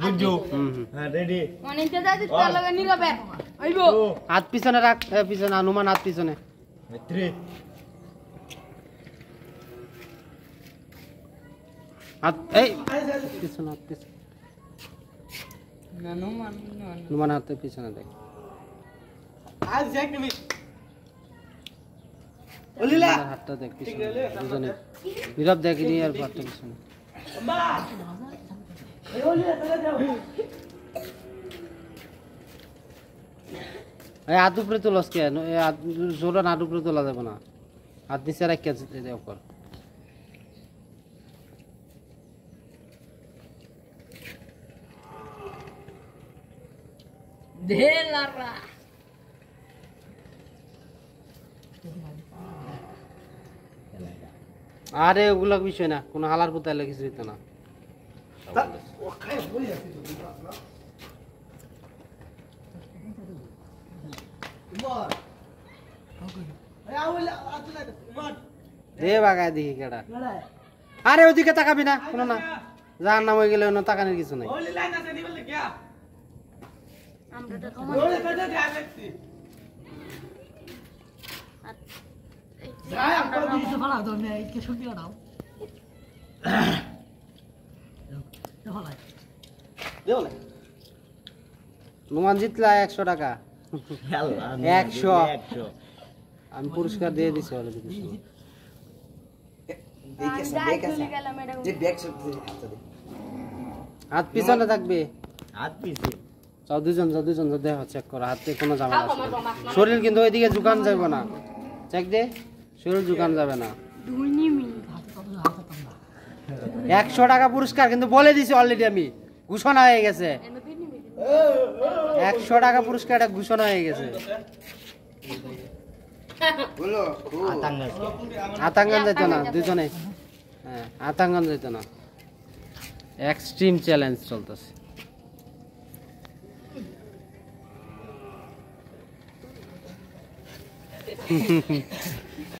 বুঝছো হ্যাঁ রেডি মানে দাদা তার লগে নীরবে আইবো হাত পিছনে রাখ পিছনে হনুমান হাত পিছনে মিত্রি হাত এই পিছনে হাত পিছনে হনুমান হাত পিছনে দেখ আজ যাক তুমি হাতটা দেখ পিছনে দুজনে নীরব দেখ নি আর হাতটা পিছনে এই হাত উপরে তোলাস কে জোরা হাত উপরে তোলা যাবে না হাত নিচে রাখিয়া উপর দেলারা আরে ওগুলো বিষয় না কোনো হালার পুতাইলে কিছু হইতো না দে বাগায় দেখি কেডা আরে ওদিকে তাকাবি না কোনো না যার নাম হয়ে গেলে অন্য তাকানোর কিছু নাই আমরা তো নুমান জিতলা 100 টাকা 100 আমি পুরস্কার দিয়ে দিছি অলরেডি হাত পিছনে থাকবে হাত পিছে যাও দুজন দেখো চেক করো হাতে কোনো ঝামেলা আছে শরীর কিন্তু ওইদিকে ঝুকান যাবে না চেক দে শরীর ঝুকান যাবে না 100 টাকা পুরস্কার কিন্তু বলে দিছি অলরেডি আমি ঘোষণা হয়ে গেছে 100 টাকা পুরস্কার এটা ঘোষণা হয়ে গেছে বলো আতাঙ্গান যাইতো না দুজনে হ্যাঁ আতাঙ্গান যাইতো না এক্সট্রিম চ্যালেঞ্জ চলতেছে